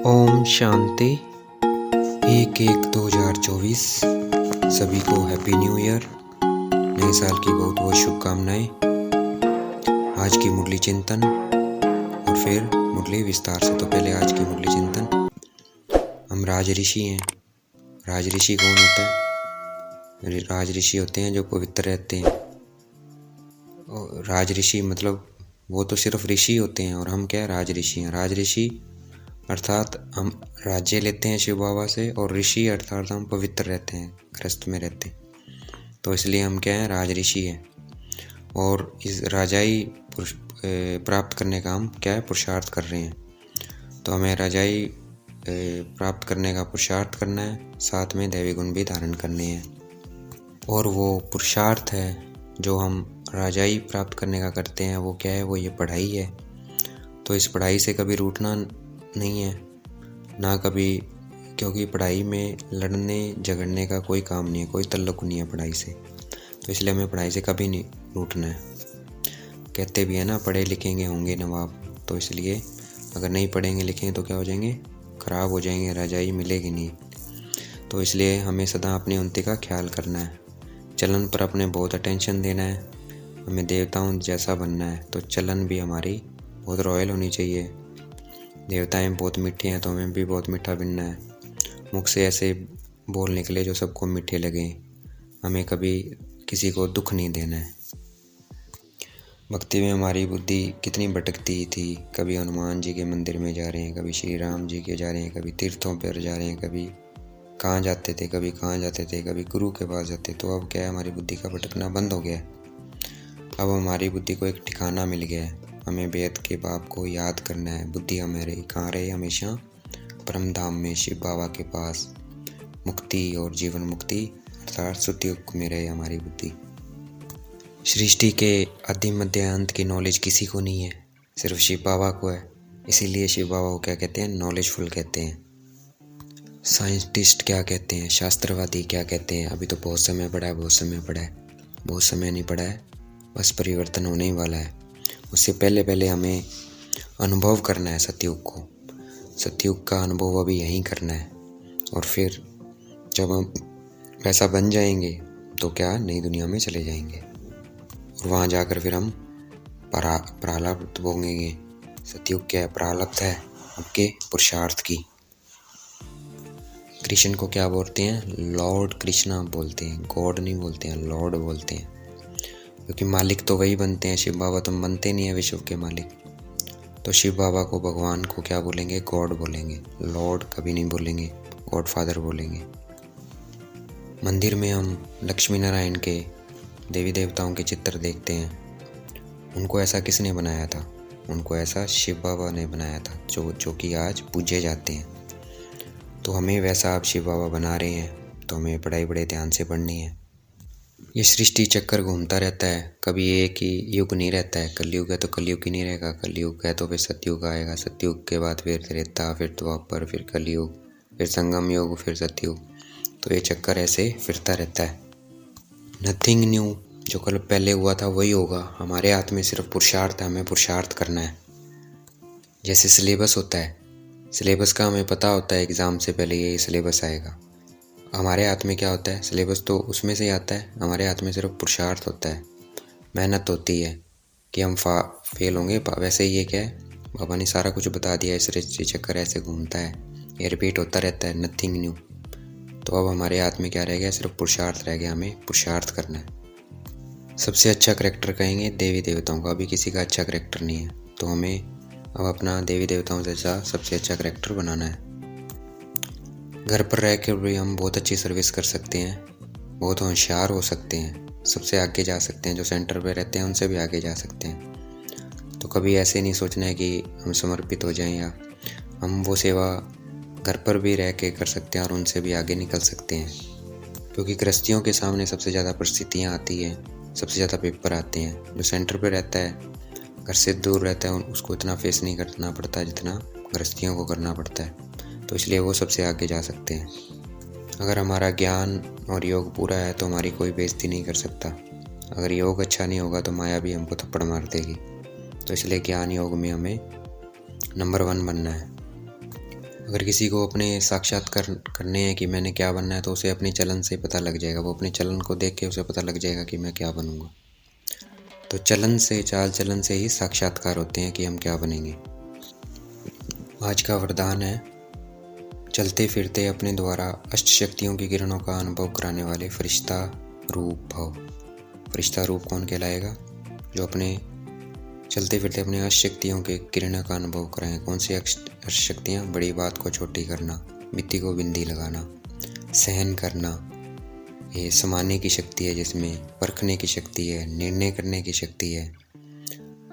ओम शांति। 1/1/2024 सभी को happy new year. नए साल की बहुत बहुत शुभकामनाएं। आज की मुरली चिंतन और फिर मुरली विस्तार से। तो पहले आज की मुरली चिंतन। हम राज ऋषि हैं। राज ऋषि कौन होता है? राज ऋषि होते हैं जो पवित्र रहते हैं। और राज ऋषि मतलब वो तो सिर्फ ऋषि होते हैं, और हम क्या है? राज ऋषि हैं। राज ऋषि अर्थात हम राज्य लेते हैं शिव बाबा से, और ऋषि अर्थात हम पवित्र रहते हैं, गृहस्थ में रहते हैं। तो इसलिए हम क्या हैं? राज ऋषि हैं। और इस राजाई प्राप्त करने का हम क्या है? पुरुषार्थ कर रहे हैं। तो हमें राजाई प्राप्त करने का पुरुषार्थ करना है, साथ में दैवी गुण भी धारण करने हैं। और वो पुरुषार्थ है जो हम राजाई प्राप्त करने का करते हैं, वो क्या है? वो ये पढ़ाई है। तो इस पढ़ाई से कभी रूठना नहीं है ना कभी, क्योंकि पढ़ाई में लड़ने झगड़ने का कोई काम नहीं है, कोई तल्लुक नहीं है पढ़ाई से। तो इसलिए हमें पढ़ाई से कभी नहीं रूठना है। कहते भी है ना, पढ़े लिखेंगे होंगे नवाब। तो इसलिए अगर नहीं पढ़ेंगे लिखेंगे तो क्या हो जाएंगे? खराब हो जाएंगे, राजाई मिलेगी नहीं। तो इसलिए हमें सदा अपनी उन्नति का ख्याल करना है। चलन पर अपने बहुत अटेंशन देना है। हमें देवताओं जैसा बनना है, तो चलन भी हमारी बहुत रॉयल होनी चाहिए। देवताएं बहुत मीठे हैं, तो हमें भी बहुत मीठा बनना है। मुख से ऐसे बोल निकले जो सबको मीठे लगे। हमें कभी किसी को दुख नहीं देना है। भक्ति में हमारी बुद्धि कितनी भटकती थी। कभी हनुमान जी के मंदिर में जा रहे हैं, कभी श्री राम जी के जा रहे हैं, कभी तीर्थों पर जा रहे हैं, कभी कहाँ जाते थे, कभी कहाँ जाते थे, कभी गुरु के पास जाते। तो अब क्या है? हमारी बुद्धि का भटकना बंद हो गया है। अब हमारी बुद्धि को एक ठिकाना मिल गया है। हमें वेद के बाप को याद करना है। बुद्धि हमारे कहाँ रहे? हमेशा परम धाम में, शिव बाबा के पास। मुक्ति और जीवन मुक्ति अर्थात सुतयुग में रहे हमारी बुद्धि। सृष्टि के आदि मध्य अंत की नॉलेज किसी को नहीं है, सिर्फ शिव बाबा को है। इसीलिए शिव बाबा को क्या कहते हैं? नॉलेजफुल कहते हैं। साइंटिस्ट क्या कहते हैं? शास्त्रवादी क्या कहते हैं? अभी तो बहुत समय पड़ा है, बहुत समय पड़ा है। बहुत समय नहीं पड़ा है, बस परिवर्तन होने ही वाला है। उससे पहले पहले हमें अनुभव करना है सतयुग को। सतयुग का अनुभव अभी यहीं करना है। और फिर जब हम वैसा बन जाएंगे तो क्या नई दुनिया में चले जाएंगे, और वहाँ जाकर फिर हम प्रारब्ध भोगेंगे। सतयुग क्या है? प्रारब्ध है आपके पुरुषार्थ की। कृष्ण को क्या बोलते हैं? लॉर्ड कृष्णा बोलते हैं। गॉड नहीं बोलते हैं, लॉर्ड बोलते हैं। क्योंकि मालिक तो वही बनते हैं, शिव बाबा तो बनते नहीं है विश्व के मालिक। तो शिव बाबा को, भगवान को क्या बोलेंगे? गॉड बोलेंगे। लॉर्ड कभी नहीं बोलेंगे, गॉड फादर बोलेंगे। मंदिर में हम लक्ष्मी नारायण के, देवी देवताओं के चित्र देखते हैं। उनको ऐसा किसने बनाया था? उनको ऐसा शिव बाबा ने बनाया था, जो कि आज पूजे जाते हैं। तो हमें वैसा आप शिव बाबा बना रहे हैं, तो हमें पढ़ाई बड़े ध्यान से पढ़नी है। ये सृष्टि चक्कर घूमता रहता है, कभी एक ही युग नहीं रहता है। कलयुग है तो कलयुग ही नहीं रहेगा, कलयुग है तो फिर सतयुग आएगा, सतयुग के बाद फिर त्रेता, फिर द्वापर, फिर कलयुग, फिर संगम युग, फिर सतयुग। तो ये चक्कर ऐसे फिरता रहता है। नथिंग न्यू, जो कल पहले हुआ था वही होगा। हमारे हाथ में सिर्फ पुरुषार्थ है, हमें पुरुषार्थ करना है। जैसे सिलेबस होता है, सिलेबस का हमें पता होता है एग्ज़ाम से पहले ये सिलेबस आएगा। हमारे हाथ में क्या होता है? सिलेबस तो उसमें से ही आता है। हमारे हाथ में सिर्फ पुरुषार्थ होता है, मेहनत होती है कि हम फेल होंगे। वैसे ही ये क्या है? बाबा ने सारा कुछ बता दिया है। सृष्टि चक्कर ऐसे घूमता है, ये रिपीट होता रहता है, नथिंग न्यू। तो अब हमारे हाथ में क्या रह गया? सिर्फ पुरुषार्थ रह गया। हमें पुरुषार्थ करना है। सबसे अच्छा करैक्टर कहेंगे देवी देवताओं का। अभी किसी का अच्छा करैक्टर नहीं है, तो हमें अब अपना देवी देवताओं जैसा सबसे अच्छा करैक्टर बनाना है। घर पर रह कर भी हम बहुत अच्छी सर्विस कर सकते हैं, बहुत होशियार हो सकते हैं, सबसे आगे जा सकते हैं। जो सेंटर पे रहते हैं उनसे भी आगे जा सकते हैं। तो कभी ऐसे नहीं सोचना है कि हम समर्पित हो जाएं, या हम वो सेवा घर पर भी रह के कर सकते हैं और उनसे भी आगे निकल सकते हैं। क्योंकि गृहस्थियों के सामने सबसे ज़्यादा परिस्थितियाँ आती हैं, सबसे ज़्यादा पेपर आते हैं। जो सेंटर पर रहता है, घर से दूर रहता है, उसको इतना फेस नहीं करना पड़ता जितना गृहस्थियों को करना पड़ता है। तो इसलिए वो सबसे आगे जा सकते हैं। अगर हमारा ज्ञान और योग पूरा है तो हमारी कोई बेइज्जती नहीं कर सकता। अगर योग अच्छा नहीं होगा तो माया भी हमको थप्पड़ मार देगी। तो इसलिए ज्ञान योग में हमें नंबर 1 बनना है। अगर किसी को अपने साक्षात्कार करने हैं कि मैंने क्या बनना है, तो उसे अपने चलन से पता लग जाएगा। वो अपने चलन को देख के उसे पता लग जाएगा कि मैं क्या बनूंगा। तो चलन से, चाल चलन से ही साक्षात्कार होते हैं कि हम क्या बनेंगे। आज का वरदान है, चलते फिरते अपने द्वारा अष्ट शक्तियों की किरणों का अनुभव कराने वाले फरिश्ता रूप भव। फरिश्ता रूप कौन कहलाएगा? जो अपने चलते फिरते अपने अष्ट शक्तियों के किरणों का अनुभव कराएं। कौन सी अष्ट शक्तियाँ? बड़ी बात को छोटी करना, मिट्टी को बिंदी लगाना, सहन करना, ये समाने की शक्ति है, जिसमें परखने की शक्ति है, निर्णय करने की शक्ति है,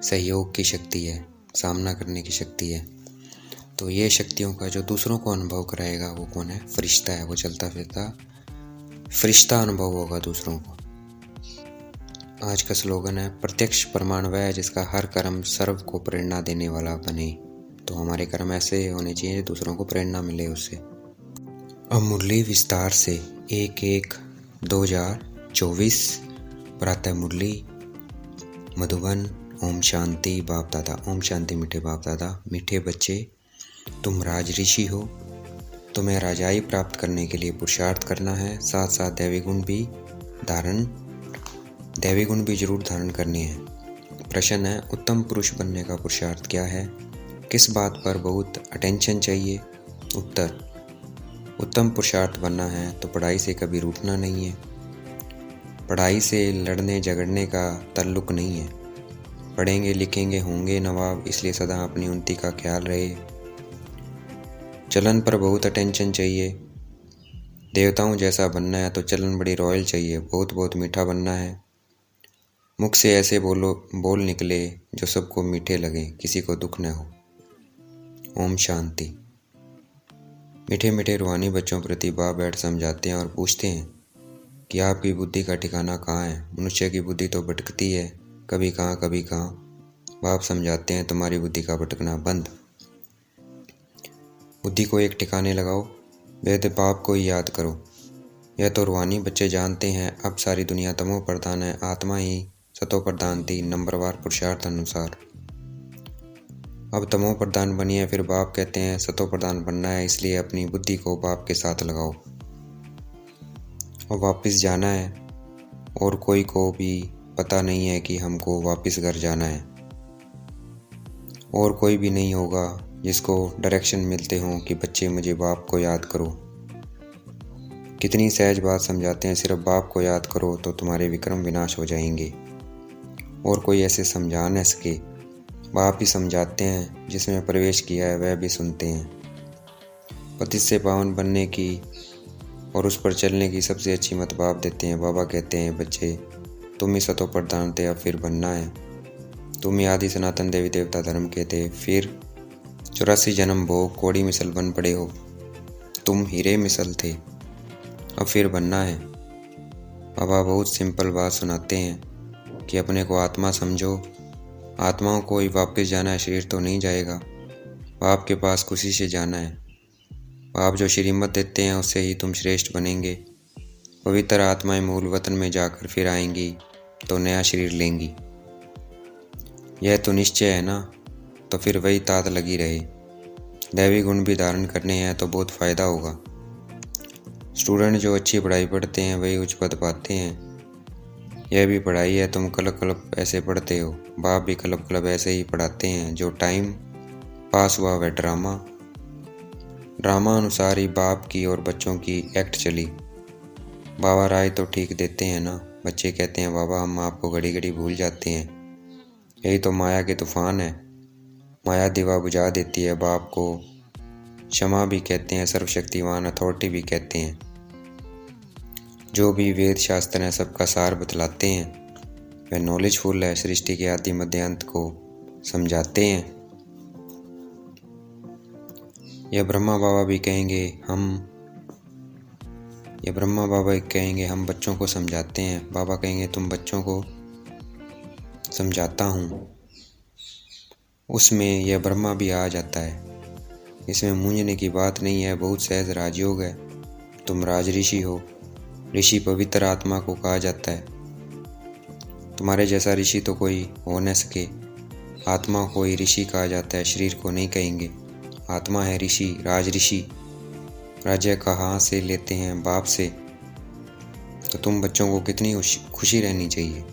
सहयोग की शक्ति है, सामना करने की शक्ति है। तो ये शक्तियों का जो दूसरों को अनुभव कराएगा वो कौन है? फरिश्ता है। वो चलता फिरता फरिश्ता अनुभव होगा दूसरों को। आज का स्लोगन है, प्रत्यक्ष प्रमाण वह है जिसका हर कर्म सर्व को प्रेरणा देने वाला बने। तो हमारे कर्म ऐसे होने चाहिए दूसरों को प्रेरणा मिले उससे। अब मुरली विस्तार से 1/1/2024 प्रातः मुरली मधुबन। ओम शांति बाप दादा। ओम शांति मीठे बाप दादा। मीठे बच्चे, तुम राज ऋषि हो। तुम्हें राजाई प्राप्त करने के लिए पुरुषार्थ करना है, साथ साथ दैवी गुण भी जरूर धारण करने हैं। प्रश्न है, उत्तम पुरुष बनने का पुरुषार्थ क्या है? किस बात पर बहुत अटेंशन चाहिए? उत्तर, उत्तम पुरुषार्थ बनना है तो पढ़ाई से कभी रूठना नहीं है। पढ़ाई से लड़ने झगड़ने का ताल्लुक नहीं है। पढ़ेंगे लिखेंगे होंगे नवाब, इसलिए सदा अपनी उन्नति का ख्याल रहे। चलन पर बहुत अटेंशन चाहिए। देवताओं जैसा बनना है तो चलन बड़ी रॉयल चाहिए। बहुत बहुत मीठा बनना है। मुख से ऐसे बोल निकले जो सबको मीठे लगे, किसी को दुख न हो। ओम शांति। मीठे मीठे रूहानी बच्चों प्रति बाप बैठ समझाते हैं और पूछते हैं कि आपकी बुद्धि का ठिकाना कहाँ है? मनुष्य की बुद्धि तो भटकती है, कभी कहाँ कभी कहाँ। बाप समझाते हैं, तुम्हारी बुद्धि का भटकना बंद। बुद्धि को एक ठिकाने लगाओ, वेद बाप को ही याद करो। यह तो रूहानी बच्चे जानते हैं। अब सारी दुनिया तमो प्रधान है, आत्मा ही सतो प्रधान थी, नंबरवार पुरुषार्थ अनुसार। अब तमो प्रधान बनी है, फिर बाप कहते हैं सतो प्रधान बनना है, इसलिए अपनी बुद्धि को बाप के साथ लगाओ। और वापस जाना है, और कोई को भी पता नहीं है कि हमको वापस घर जाना है। और कोई भी नहीं होगा जिसको डायरेक्शन मिलते हों कि बच्चे मुझे बाप को याद करो। कितनी सहज बात समझाते हैं, सिर्फ बाप को याद करो तो तुम्हारे विक्रम विनाश हो जाएंगे। और कोई ऐसे समझा न सके। बाप ही समझाते हैं, जिसमें प्रवेश किया है वह भी सुनते हैं। पतित से पावन बनने की और उस पर चलने की सबसे अच्छी मत बाप देते हैं। बाबा कहते हैं, बच्चे तुम ही सतो प्रधान थे, अब फिर बनना है। तुम ही आदि सनातन देवी देवता धर्म के थे, फिर 84 जन्म भोग कोड़ी मिसल बन पड़े हो। तुम हीरे मिसल थे, अब फिर बनना है। बाबा बहुत सिंपल बात सुनाते हैं कि अपने को आत्मा समझो। आत्माओं को ही वापस जाना है, शरीर तो नहीं जाएगा। बाप के पास खुशी से जाना है। बाप जो श्रीमत देते हैं उससे ही तुम श्रेष्ठ बनेंगे। पवित्र आत्माएं मूल वतन में जाकर फिर आएंगी तो नया शरीर लेंगी। यह तो निश्चय है ना, तो फिर वही तात लगी रहे। दैवी गुण भी धारण करने हैं तो बहुत फ़ायदा होगा। स्टूडेंट जो अच्छी पढ़ाई पढ़ते हैं वही उच्च पद पाते हैं। यह भी पढ़ाई है, तुम क्लब क्लब ऐसे पढ़ते हो, बाप भी क्लब क्लब ऐसे ही पढ़ाते हैं। जो टाइम पास हुआ वह ड्रामा अनुसार ही बाप की और बच्चों की एक्ट चली। बाबा राय तो ठीक देते हैं ना। बच्चे कहते हैं, बाबा हम आपको घड़ी घड़ी भूल जाते हैं। यही तो माया के तूफान है। माया दीवा बुझा देती है। बाप को क्षमा भी कहते हैं, सर्वशक्तिवान अथॉरिटी भी कहते हैं। जो भी वेद शास्त्र है सबका सार बतलाते हैं। वह नॉलेजफुल है, सृष्टि के आदि मध्य अंत को समझाते हैं। यह ब्रह्मा बाबा भी कहेंगे हम बच्चों को समझाते हैं। बाबा कहेंगे तुम बच्चों को समझाता हूँ। उसमें यह ब्रह्मा भी आ जाता है। इसमें मूंझने की बात नहीं है, बहुत सहज राजयोग है। तुम राज ऋषि हो। ऋषि पवित्र आत्मा को कहा जाता है। तुम्हारे जैसा ऋषि तो कोई हो न सके। आत्मा को ही ऋषि कहा जाता है, शरीर को नहीं कहेंगे। आत्मा है ऋषि, राज ऋषि। राज्य कहाँ से लेते हैं? बाप से। तो तुम बच्चों को कितनी खुशी रहनी चाहिए।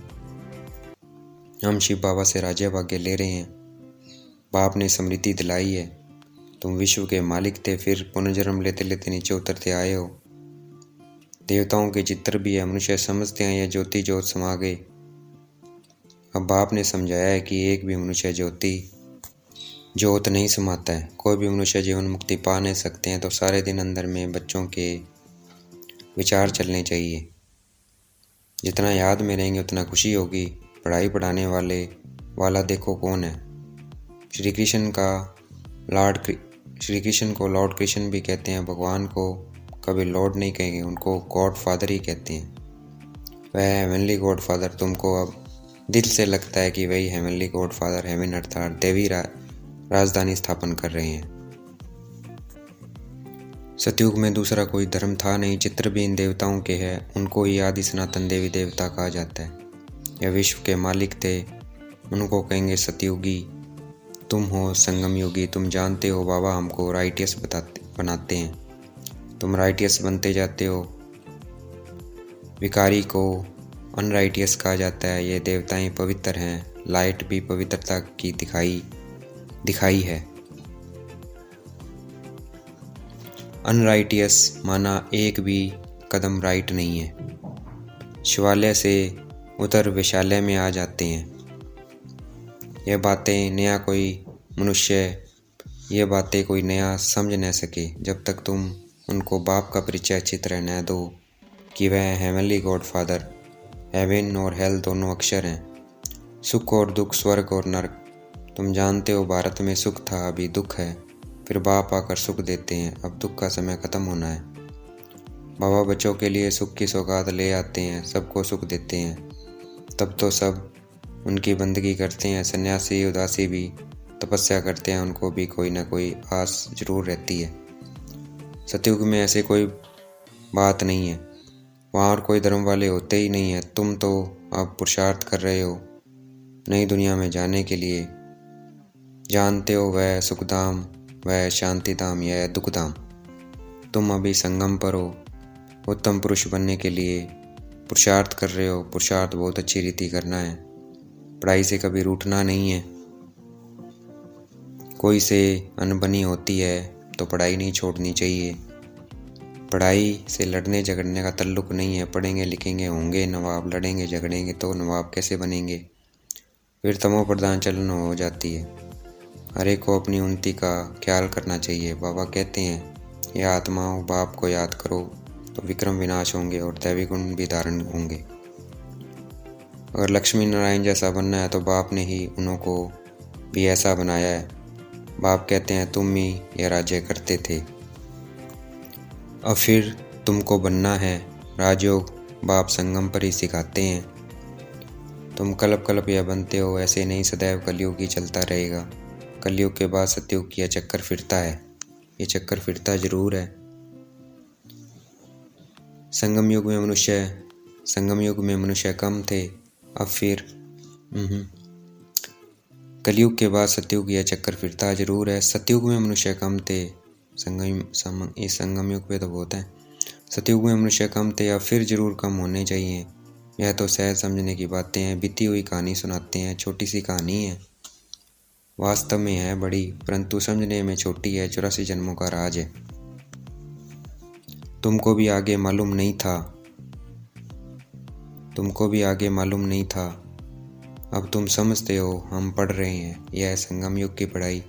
हम शिव बाबा से राज्य भाग्य ले रहे हैं। बाप ने समृद्धि दिलाई है। तुम विश्व के मालिक थे, फिर पुनर्जन्म लेते लेते नीचे उतरते आए हो। देवताओं के चित्र भी है। मनुष्य समझते हैं यह ज्योति ज्योत समा गए। अब बाप ने समझाया है कि एक भी मनुष्य ज्योति ज्योत नहीं समाता है। कोई भी मनुष्य जीवन मुक्ति पा नहीं सकते हैं। तो सारे दिन अंदर में बच्चों के विचार चलने चाहिए। जितना याद में रहेंगे उतना खुशी होगी। पढ़ाई पढ़ाने वाला देखो कौन है। श्री कृष्ण को लॉर्ड कृष्ण भी कहते हैं। भगवान को कभी लॉर्ड नहीं कहेंगे, उनको गॉड फादर ही कहते हैं। वह हेवनली गॉड फादर तुमको अब दिल से लगता है कि वही हेवनली गॉड फादर हेवन अर्थात देवी राजधानी स्थापन कर रहे हैं। सतयुग में दूसरा कोई धर्म था नहीं। चित्र भी इन देवताओं के हैं। उनको ही आदि सनातन देवी देवता कहा जाता है। यह विश्व के मालिक थे। उनको कहेंगे सतयुगी। तुम हो संगम युगी। तुम जानते हो बाबा हमको राइटियस बनाते हैं। तुम राइटियस बनते जाते हो। विकारी को अनराइटियस कहा जाता है। ये देवताएं पवित्र हैं। लाइट भी पवित्रता की दिखाई है। अनराइटियस माना एक भी कदम राइट नहीं है। शिवालय से उतर वैशाल्य में आ जाते हैं। यह बातें कोई नया समझ न सके जब तक तुम उनको बाप का परिचय अच्छी तरह न दो कि वह हेवनली गॉड फादर। हेवन और हेल दोनों अक्षर हैं। सुख और दुख, स्वर्ग और नरक। तुम जानते हो भारत में सुख था, अभी दुख है। फिर बाप आकर सुख देते हैं। अब दुख का समय खत्म होना है। बाबा बच्चों के लिए सुख की सौगात ले आते हैं। सबको सुख देते हैं। तब तो सब उनकी बंदगी करते हैं। सन्यासी उदासी भी तपस्या करते हैं। उनको भी कोई ना कोई आस जरूर रहती है। सतयुग में ऐसे कोई बात नहीं है। वहाँ और कोई धर्म वाले होते ही नहीं है। तुम तो अब पुरुषार्थ कर रहे हो नई दुनिया में जाने के लिए। जानते हो वह सुखधाम, वह शांतिधाम, यह दुखधाम। तुम अभी संगम पर हो। उत्तम पुरुष बनने के लिए पुरुषार्थ कर रहे हो। पुरुषार्थ बहुत अच्छी रीति करना है। पढ़ाई से कभी रूठना नहीं है। कोई से अनबनी होती है तो पढ़ाई नहीं छोड़नी चाहिए। पढ़ाई से लड़ने झगड़ने का ताल्लुक नहीं है। पढ़ेंगे लिखेंगे होंगे नवाब, लड़ेंगे झगड़ेंगे तो नवाब कैसे बनेंगे। फिर तमो प्रधान चलन हो जाती है। हर एक को अपनी उन्नति का ख्याल करना चाहिए। बाबा कहते हैं यह आत्माओं बाप को याद करो तो विक्रम विनाश होंगे और दैवी गुण भी धारण होंगे। अगर लक्ष्मी नारायण जैसा बनना है तो बाप ने ही उनको भी ऐसा बनाया है। बाप कहते हैं तुम ही यह राज्य करते थे, अब फिर तुमको बनना है। राजयोग बाप संगम पर ही सिखाते हैं। तुम कल्प यह बनते हो, ऐसे नहीं सदैव कलयुग ही चलता रहेगा। कलयुग के बाद सतयुग की यह चक्कर फिरता है। ये चक्कर फिरता जरूर है। संगम युग में मनुष्य कम थे। अब फिर कलयुग के बाद सतयुग यह चक्कर फिरता जरूर है। सतयुग में मनुष्य कम थे। संगम युग पे तो बहुत है। सतयुग में मनुष्य कम थे, अब फिर जरूर कम होने चाहिए। यह तो सहज समझने की बातें हैं। बीती हुई कहानी सुनाते हैं। छोटी सी कहानी है, वास्तव में है बड़ी, परंतु समझने में छोटी है। 84 जन्मों का राज है। तुमको भी आगे मालूम नहीं था। अब तुम समझते हो। हम पढ़ रहे हैं। यह संगम युग की पढ़ाई।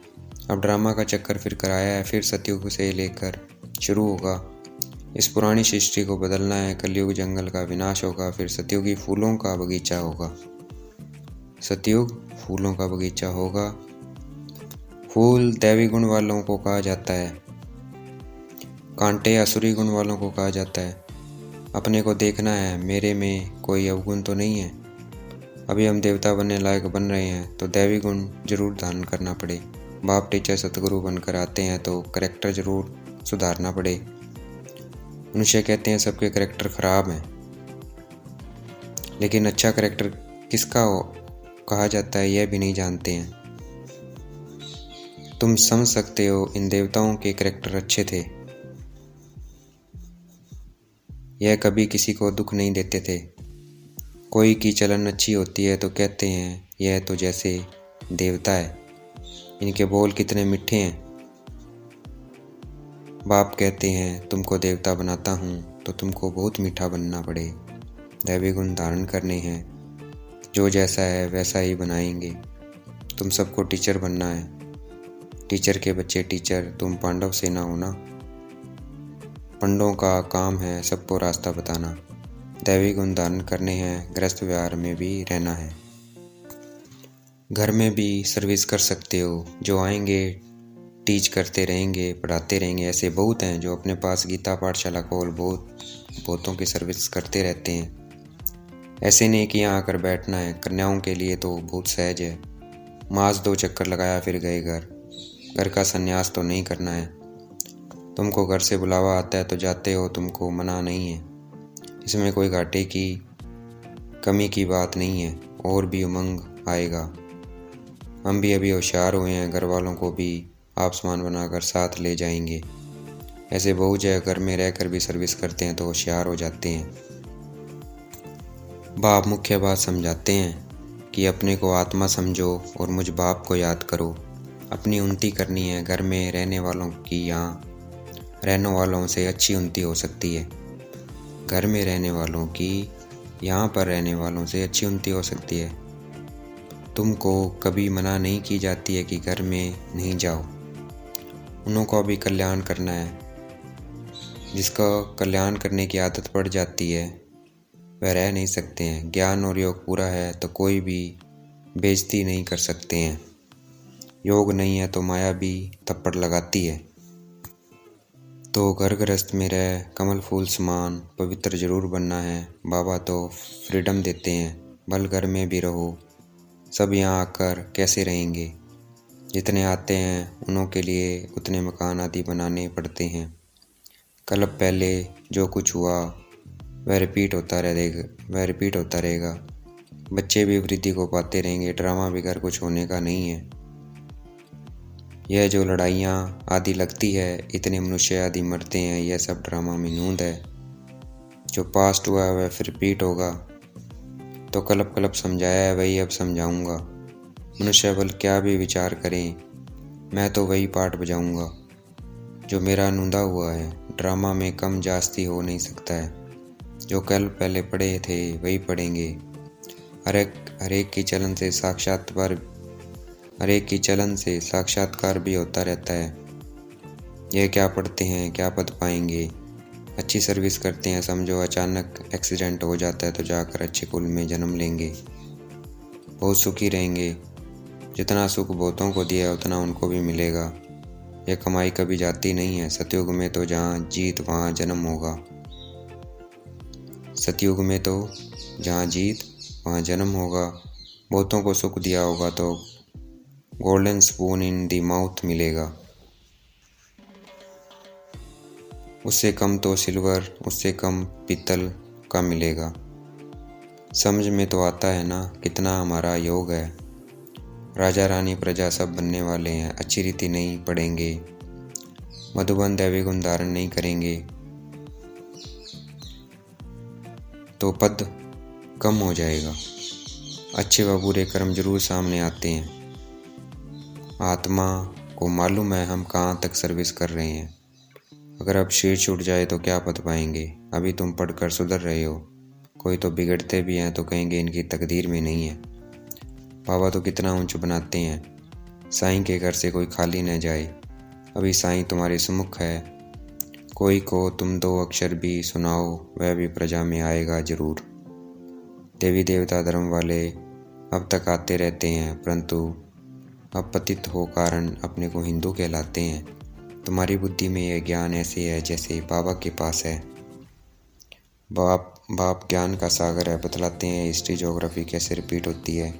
अब ड्रामा का चक्कर फिर कराया है। फिर सतयुग से लेकर शुरू होगा। इस पुरानी सृष्टि को बदलना है। कलयुग जंगल का विनाश होगा। फिर सतयुगी फूलों का बगीचा होगा। सतयुग फूलों का बगीचा होगा। फूल दैवी गुण वालों को कहा जाता है। कांटे असुरी गुण वालों को कहा जाता है। अपने को देखना है, मेरे में कोई अवगुण तो नहीं है। अभी हम देवता बनने लायक बन रहे हैं तो दैवी गुण जरूर धारण करना पड़े। बाप टीचर सतगुरु बनकर आते हैं तो करैक्टर जरूर सुधारना पड़े। मनुष्य कहते हैं सबके करैक्टर खराब हैं, लेकिन अच्छा करैक्टर किसका कहा जाता है यह भी नहीं जानते हैं। तुम समझ सकते हो इन देवताओं के करैक्टर अच्छे थे। यह कभी किसी को दुख नहीं देते थे। कोई की चलन अच्छी होती है तो कहते हैं यह तो जैसे देवता है, इनके बोल कितने मीठे हैं। बाप कहते हैं तुमको देवता बनाता हूँ तो तुमको बहुत मीठा बनना पड़े, दैवी गुण धारण करने हैं, जो जैसा है वैसा ही बनाएंगे। तुम सबको टीचर बनना है, टीचर के बच्चे टीचर, तुम पांडव सेना हो ना। पंडों का काम है सबको रास्ता बताना, दैवी गुण धारण करने हैं, गृहस्थ व्यवहार में भी रहना है। घर में भी सर्विस कर सकते हो, जो आएंगे टीच करते रहेंगे, पढ़ाते रहेंगे। ऐसे बहुत हैं जो अपने पास गीता पाठशाला खोल बहुतों की सर्विस करते रहते हैं। ऐसे नहीं कि यहाँ आकर बैठना है, कन्याओं के लिए तो बहुत सहज है। मास 2 चक्कर लगाया फिर गए घर का संन्यास तो नहीं करना है। तुमको घर से बुलावा आता है तो जाते हो, तुमको मना नहीं है। इसमें कोई घाटे की कमी की बात नहीं है, और भी उमंग आएगा। हम भी अभी होशियार हुए हैं, घर वालों को भी आप सामान बनाकर साथ ले जाएंगे। ऐसे बहुत जगह घर में रहकर भी सर्विस करते हैं तो होशियार हो जाते हैं। बाप मुख्य बात समझाते हैं कि अपने को आत्मा समझो और मुझ बाप को याद करो। अपनी उन्नति करनी है, घर में रहने वालों की यहाँ रहने वालों से अच्छी उन्नति हो सकती है। घर में रहने वालों की यहाँ पर रहने वालों से अच्छी उन्नति हो सकती है। तुमको कभी मना नहीं की जाती है कि घर में नहीं जाओ। उनको भी कल्याण करना है। जिसका कल्याण करने की आदत पड़ जाती है वह रह नहीं सकते हैं। ज्ञान और योग पूरा है तो कोई भी बेइज्जती नहीं कर सकते हैं। योग नहीं है तो माया भी थप्पड़ लगाती है। तो घर गृहस्थ में रह कमल फूल समान पवित्र जरूर बनना है। बाबा तो फ्रीडम देते हैं, भल घर में भी रहो। सब यहाँ आकर कैसे रहेंगे? जितने आते हैं उन्हों के लिए उतने मकान आदि बनाने पड़ते हैं। कल पहले जो कुछ हुआ वह रिपीट होता रहेगा। बच्चे भी वृद्धि को पाते रहेंगे। ड्रामा बिगड़ कुछ होने का नहीं है। यह जो लड़ाइयाँ आदि लगती है, इतने मनुष्य आदि मरते हैं, यह सब ड्रामा में नूंद है। जो पास्ट हुआ वह फिर रिपीट होगा। तो कलब समझाया है वही अब समझाऊंगा। मनुष्य बल क्या भी विचार करें, मैं तो वही पाठ बजाऊंगा जो मेरा नूंदा हुआ है। ड्रामा में कम जास्ती हो नहीं सकता है। जो कल पहले पढ़े थे वही पढ़ेंगे। हर एक की चलन से साक्षात्कार भी होता रहता है। यह क्या पढ़ते हैं, क्या पद पाएंगे। अच्छी सर्विस करते हैं, समझो अचानक एक्सीडेंट हो जाता है तो जाकर अच्छे कुल में जन्म लेंगे, बहुत सुखी रहेंगे। जितना सुख बहुतों को दिया उतना उनको भी मिलेगा। यह कमाई कभी जाती नहीं है। सतयुग में तो जहाँ जीत वहाँ जन्म होगा। सतयुग में तो जहाँ जीत वहाँ जन्म होगा। बहुतों को सुख दिया होगा तो golden spoon in the mouth मिलेगा। उससे कम तो सिल्वर, उससे कम पीतल का मिलेगा। समझ में तो आता है ना कितना हमारा योग है। राजा रानी प्रजा सब बनने वाले हैं। अच्छी रीति नहीं पढ़ेंगे, मधुबन दैवी गुण धारण नहीं करेंगे तो पद कम हो जाएगा। अच्छे व बुरे कर्म जरूर सामने आते हैं। आत्मा को मालूम है हम कहाँ तक सर्विस कर रहे हैं। अगर अब शीर छूट जाए तो क्या पद पाएंगे। अभी तुम पढ़कर सुधर रहे हो। कोई तो बिगड़ते भी हैं तो कहेंगे इनकी तकदीर में नहीं है। बाबा तो कितना ऊंच बनाते हैं। साईं के घर से कोई खाली न जाए। अभी साईं तुम्हारे सम्मुख है। कोई को तुम 2 अक्षर भी सुनाओ वह भी प्रजा में आएगा जरूर। देवी देवता धर्म वाले अब तक आते रहते हैं, परंतु अब पतित हो कारण अपने को हिंदू कहलाते हैं। तुम्हारी बुद्धि में यह ज्ञान ऐसे है जैसे बाबा के पास है। बाप ज्ञान का सागर है। बतलाते हैं हिस्ट्री ज्योग्राफी कैसे रिपीट होती है।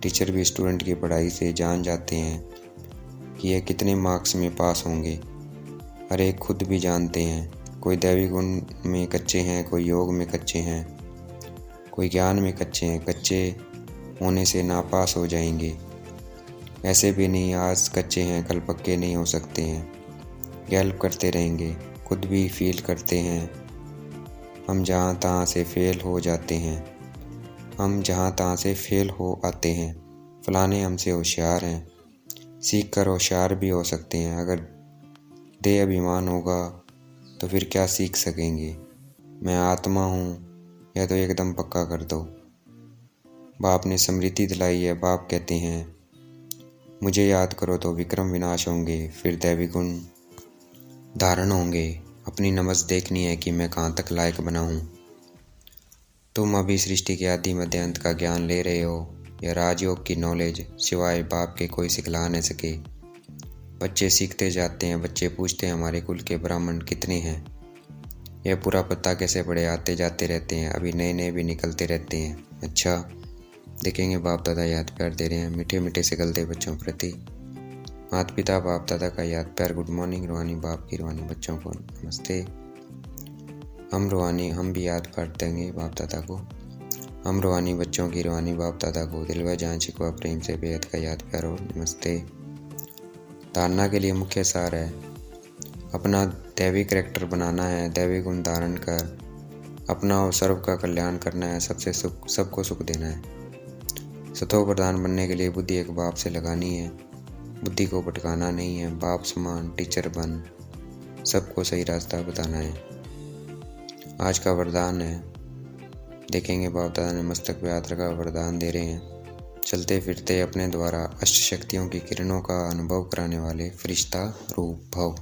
टीचर भी स्टूडेंट की पढ़ाई से जान जाते हैं कि यह कितने मार्क्स में पास होंगे। हर एक खुद भी जानते हैं। कोई दैवी गुण में कच्चे हैं, कोई योग में कच्चे हैं, कोई ज्ञान में कच्चे हैं। कच्चे होने से नापास हो जाएंगे। ऐसे भी नहीं, आज कच्चे हैं कल पक्के नहीं हो सकते हैं। हेल्प करते रहेंगे, खुद भी फील करते हैं। हम जहाँ तहाँ से फेल हो जाते हैं, हम जहाँ तहाँ से फेल हो आते हैं। फलाने हमसे होशियार हैं, सीख कर होशियार भी हो सकते हैं। अगर दे अभिमान होगा तो फिर क्या सीख सकेंगे। मैं आत्मा हूँ यह तो एकदम पक्का कर दो। बाप ने स्मृति दिलाई है, बाप कहते हैं मुझे याद करो तो विक्रम विनाश होंगे, फिर दैवी गुण धारण होंगे। अपनी नमस देखनी है कि मैं कहाँ तक लायक बना हूँ। तुम अभी सृष्टि के आदि मध्य अंत का ज्ञान ले रहे हो। यह राजयोग की नॉलेज सिवाय बाप के कोई सिखला न सके। बच्चे सीखते जाते हैं, बच्चे पूछते हैं हमारे कुल के ब्राह्मण कितने हैं। यह पूरा पता कैसे पड़े, आते जाते रहते हैं, अभी नए नए भी निकलते रहते हैं। अच्छा देखेंगे बाप दादा याद प्यार दे रहे हैं, मीठे मीठे से गलते बच्चों प्रति। माता पिता बाप दादा का याद प्यार। गुड मॉर्निंग रूहानी बाप की रूहानी बच्चों को नमस्ते। हम रूहानी हम भी याद प्यार देंगे बाप दादा को। हम रूहानी बच्चों की रूहानी बाप दादा को दिल व जान शिकवा प्रेम से बेहद का याद प्यार और नमस्ते। धारणा के लिए मुख्य सार है, अपना दैवी करैक्टर बनाना है, दैवी गुण धारण कर अपना और सर्व का कल्याण करना है, सबको सुख देना है। सतो प्रधान बनने के लिए बुद्धि एक बाप से लगानी है, बुद्धि को भटकाना नहीं है। बाप समान टीचर बन सबको सही रास्ता बताना है। आज का वरदान है, देखेंगे बाप दादा ने मस्तक पे हाथ रखा वरदान दे रहे हैं। चलते फिरते अपने द्वारा अष्ट शक्तियों की किरणों का अनुभव कराने वाले फरिश्ता रूप भव।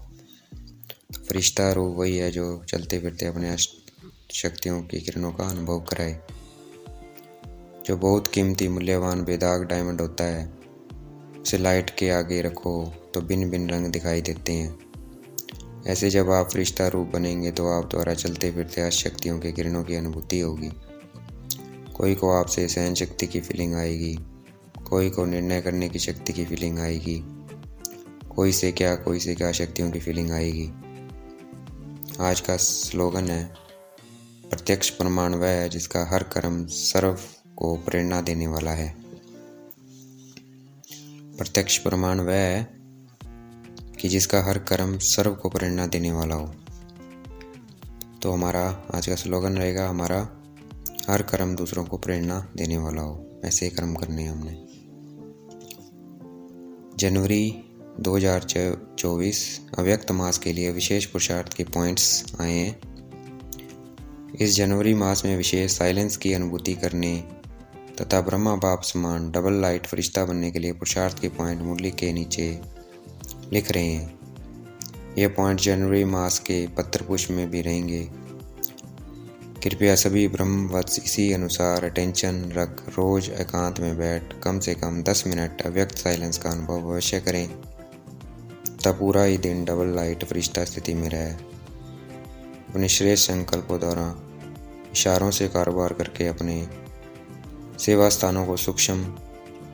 फरिश्ता रूप वही है जो चलते फिरते अपने अष्ट शक्तियों की किरणों का अनुभव कराए। जो बहुत कीमती मूल्यवान बेदाग डायमंड होता है, उसे लाइट के आगे रखो तो भिन्न भिन्न रंग दिखाई देते हैं। ऐसे जब आप फरिश्ता रूप बनेंगे तो आप द्वारा चलते फिरते अष्ट शक्तियों के किरणों की अनुभूति होगी। कोई को आपसे सहन शक्ति की फीलिंग आएगी, कोई को निर्णय करने की शक्ति की फीलिंग आएगी, कोई से क्या शक्तियों की फीलिंग आएगी। आज का स्लोगन है, प्रत्यक्ष प्रमाण वह है जिसका हर कर्म सर्व को प्रेरणा देने वाला है। प्रत्यक्ष प्रमाण वह है कि जिसका हर कर्म सर्व को प्रेरणा देने वाला हो। तो हमारा आज का स्लोगन रहेगा, हमारा हर कर्म दूसरों को प्रेरणा देने वाला हो। ऐसे कर्म करने हैं हमने। जनवरी 2024 अव्यक्त मास के लिए विशेष पुरुषार्थ के पॉइंट्स आए हैं। इस जनवरी मास में विशेष साइलेंस की अनुभूति करने तथा ब्रह्मा बाप समान डबल लाइट फरिश्ता बनने के लिए पुरुषार्थ के पॉइंट मुरली के नीचे लिख रहे हैं। ये पॉइंट जनवरी मास के पत्र पुष्प में भी रहेंगे। कृपया सभी ब्रह्मवत्स इसी अनुसार अटेंशन रख रोज एकांत में बैठ कम से कम 10 मिनट अव्यक्त साइलेंस का अनुभव अवश्य करें। तब पूरा ही दिन डबल लाइट फरिश्ता स्थिति में रहे। अपने श्रेष्ठ संकल्पों द्वारा इशारों से कारोबार करके अपने सेवा स्थानों को सूक्ष्म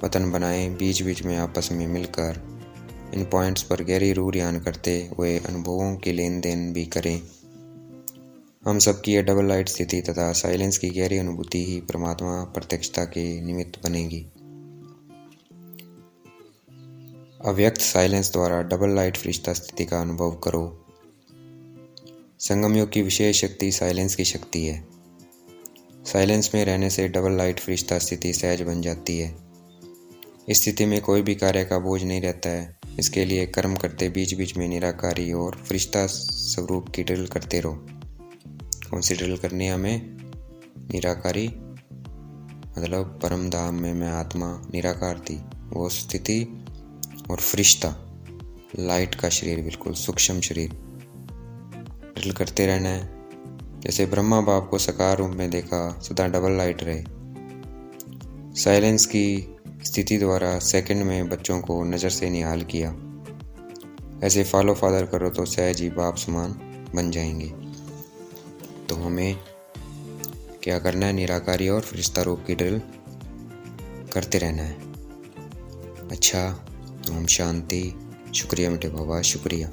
वतन बनाएं। बीच बीच में आपस में मिलकर इन पॉइंट्स पर गहरी रूह ध्यान करते हुए अनुभवों की लेन देन भी करें। हम सबकी यह डबल लाइट स्थिति तथा साइलेंस की गहरी अनुभूति ही परमात्मा प्रत्यक्षता के निमित्त बनेगी। अव्यक्त साइलेंस द्वारा डबल लाइट फरिश्ता स्थिति का अनुभव करो। संगम योग की विशेष शक्ति साइलेंस की शक्ति है। साइलेंस में रहने से डबल लाइट फरिश्ता स्थिति सहज बन जाती है। इस स्थिति में कोई भी कार्य का बोझ नहीं रहता है। इसके लिए कर्म करते बीच बीच में निराकारी और फरिश्ता स्वरूप की ड्रिल करते रहो। कौन सी ड्रिल करनी है हमें? निराकारी मतलब परम धाम में मैं आत्मा निराकार थी, वो स्थिति, और फरिश्ता लाइट का शरीर, बिल्कुल सूक्ष्म शरीर, ड्रिल करते रहना है। जैसे ब्रह्मा बाप को साकार रूप में देखा, सदा डबल लाइट रहे। साइलेंस की स्थिति द्वारा सेकंड में बच्चों को नज़र से निहाल किया। ऐसे फॉलो फादर करो तो सहज ही बाप समान बन जाएंगे। तो हमें क्या करना है? निराकारी और फरिश्ता रूप की ड्रिल करते रहना है। अच्छा, ओम शांति। शुक्रिया मीठे बाबा, शुक्रिया।